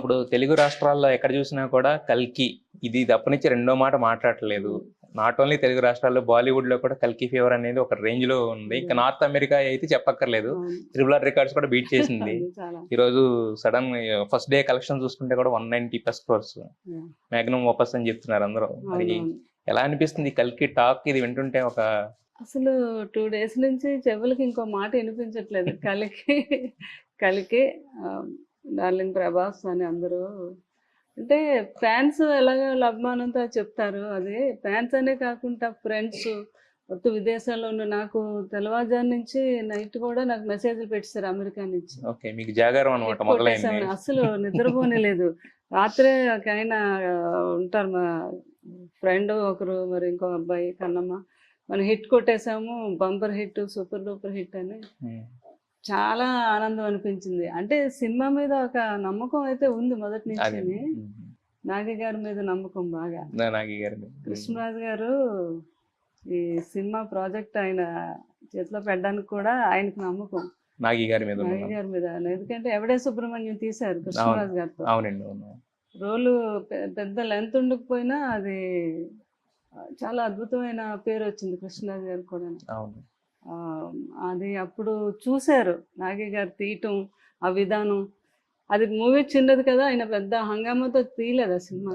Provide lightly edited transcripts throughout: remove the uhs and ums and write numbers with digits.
ఇప్పుడు తెలుగు రాష్ట్రాల్లో ఎక్కడ చూసినా కూడా కల్కి ఇది తప్పనిచ్చి రెండో మాట మాట్లాడట్లేదు. నాట్ ఓన్లీ తెలుగు రాష్ట్రాల్లో, బాలీవుడ్ లో కూడా కల్కి ఫీవర్ అనేది ఒక రేంజ్ లో ఉంది. ఇంకా నార్త్ అమెరికా అయితే చెప్పక్కర్లేదు, ట్రిపుల్ ఆర్ రికార్డ్స్ కూడా బీట్ చేసింది. ఈ రోజు సడన్ ఫస్ట్ డే కలెక్షన్ చూసుకుంటే కూడా 190+ crores మ్యాగ్నమ్ ఓపస్ అని చెప్తున్నారు అందరూ. మరి ఎలా అనిపిస్తుంది కల్కి టాక్ ఇది వింటుంటే? ఒక అసలు 2 days నుంచి చెవులకి ఇంకో మాట వినిపించట్లేదు. కలికి కలికి డార్లింగ్ ప్రభాస్ అని అందరూ అంటే ఫ్యాన్స్ ఎలాగో అభిమానంతో చెప్తారు. అది ఫ్యాన్స్ అనే కాకుండా ఫ్రెండ్స్ మొత్తం విదేశాల్లో ఉన్న నాకు తెల్లవారుజాము నుంచి నైట్ కూడా నాకు మెసేజ్లు పెట్టారు అమెరికా నుంచి. ఓకే, మీకు జాగారం అన్నమాట మొదలైంది. అసలు నిద్రపోనే లేదు. రాత్రే ఒక ఆయన ఉంటారు, మా ఫ్రెండ్ ఒకరు, మరి ఇంకో అబ్బాయి కన్నమ్మ, మనం హిట్ కొట్టేసాము, bumper hit, super duper hit అని చాలా ఆనందం అనిపించింది. అంటే సినిమా మీద ఒక నమ్మకం అయితే ఉంది మొదటి నుంచి. నాగి గారి మీద నమ్మకం బాగా. కృష్ణరాజు గారు ఈ సినిమా ప్రాజెక్ట్ ఆయన చేతిలో పెట్టడానికి కూడా ఆయనకు నమ్మకం నాగి గారి మీద. ఎందుకంటే ఎవడే సుబ్రహ్మణ్యం తీశారు కృష్ణరాజు గారితో. రోలు పెద్ద లెంత్ ఉండకపోయినా అది చాలా అద్భుతమైన పేరు వచ్చింది కృష్ణరాజు గారికి కూడా. అది అప్పుడు చూశారు నాగి గారు తీయటం, ఆ విధానం. అది మూవీ చిన్నది కదా, ఆయన పెద్ద హంగామాతో తీయలేదు ఆ సినిమా.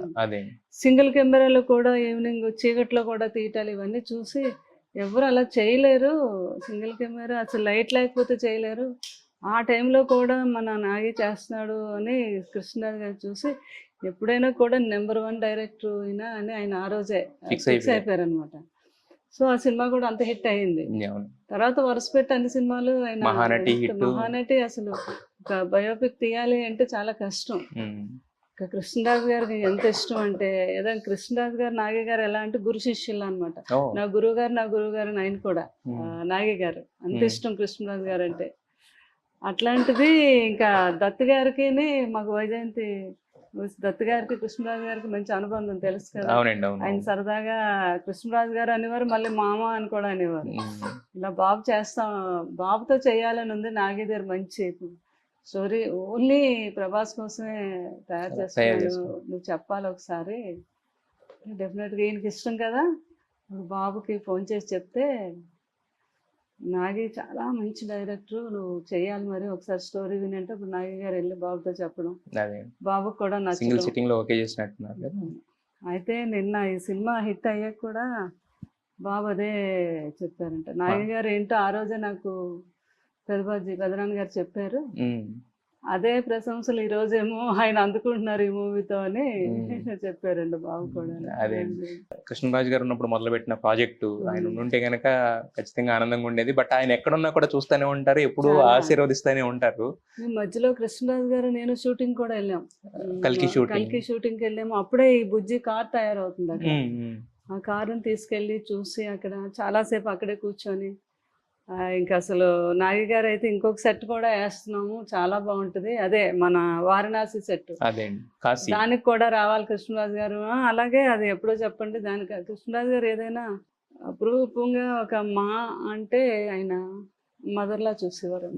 సింగిల్ కెమెరాలో కూడా ఈవినింగ్ చీకట్లో కూడా తీయటాలు ఇవన్నీ చూసి ఎవరు అలా చేయలేరు, సింగిల్ కెమెరా అసలు లైట్ లేకపోతే చేయలేరు. ఆ టైంలో కూడా మన నాగి చేస్తున్నాడు అని కృష్ణరాజు గారు చూసి ఎప్పుడైనా కూడా నెంబర్ 1 డైరెక్టర్ అయినా అని ఆయన ఆ రోజే ఫిక్స్ అయిపోయారు అనమాట. సో ఆ సినిమా కూడా అంత హిట్ అయింది. తర్వాత వరుస పెట్టి అన్ని సినిమాలు ఆయన మహానటి అసలు ఒక బయోపిక్ తీయాలి అంటే చాలా కష్టం. కృష్ణరాజు గారికి ఎంత ఇష్టం అంటే, ఏదైనా కృష్ణరాజు గారు నాగి గారు ఎలా అంటే గురు శిష్యులు అనమాట. నా గురువు గారు ఆయన కూడా నాగి గారు అంత ఇష్టం కృష్ణరాజు గారు అంటే. అట్లాంటిది ఇంకా దత్ గారికి, మాకు వైజయంతి దత్ గారికి కృష్ణరాజు గారికి మంచి అనుబంధం తెలుసు కదా. ఆయన సరదాగా కృష్ణరాజు గారు అనేవారు, మళ్ళీ మామ అని కూడా అనేవారు. ఇలా బాబుతో చేయాలని ఉంది. నాగి గారు మంచి స్టోరీ ఓన్లీ ప్రభాస్ కోసమే తయారు చేస్తాను, నువ్వు చెప్పాలి ఒకసారి. డెఫినెట్గా ఈయనకి ఇష్టం కదా, బాబుకి ఫోన్ చేసి చెప్తే, నాగి చాలా మంచి డైరెక్టర్, నువ్వు చెయ్యాలి, మరి ఒకసారి స్టోరీ వినంటే ఇప్పుడు నాగి గారు వెళ్ళి బాబుతో చెప్పడం, బాబుకి కూడా నచ్చింది. అయితే నిన్న ఈ సినిమా హిట్ అయ్యాక కూడా బాబు అదే చెప్పారంట. నాగి గారు ఏంటో ఆ రోజే నాకు పెదనాన్న గారు చెప్పారు, అదే ప్రశంసలు ఈ రోజేమో ఆయన అందుకుంటున్నారు ఈ మూవీతో అని చెప్పారండి బాబు కూడా. అదే కృష్ణరాజు గారు ఉన్నప్పుడు మొదలుపెట్టిన ప్రాజెక్టు ఆయన ఉంటే గనక ఖచ్చితంగా ఆనందంగా ఉండేది. బట్ ఆయన ఎక్కడున్నా కూడా చూస్తూనే ఉంటారు, ఎప్పుడు ఆశీర్వదిస్తూనే ఉంటారు. మధ్యలో కృష్ణరాజు గారు నేను షూటింగ్ కూడా వెళ్ళాం, కల్కి షూటింగ్కి వెళ్ళాము. అప్పుడే ఈ బుజ్జి కార్ తయారవుతుంది అక్కడ. ఆ కారుని తీసుకెళ్ళి చూసి అక్కడ చాలాసేపు అక్కడే కూర్చొని, ఇంకా అసలు నాగి గారు అయితే ఇంకొక సెట్ కూడా వేస్తున్నాము, చాలా బాగుంటుంది, అదే మన వారణాసి సెట్, దానికి కూడా రావాలి కృష్ణరాజు గారు. అలాగే అది ఎప్పుడో చెప్పండి, దానికి కృష్ణరాజు గారు ఏదైనా అపురూపంగా ఒక మా అంటే ఆయన మదర్లా చూసేవారు.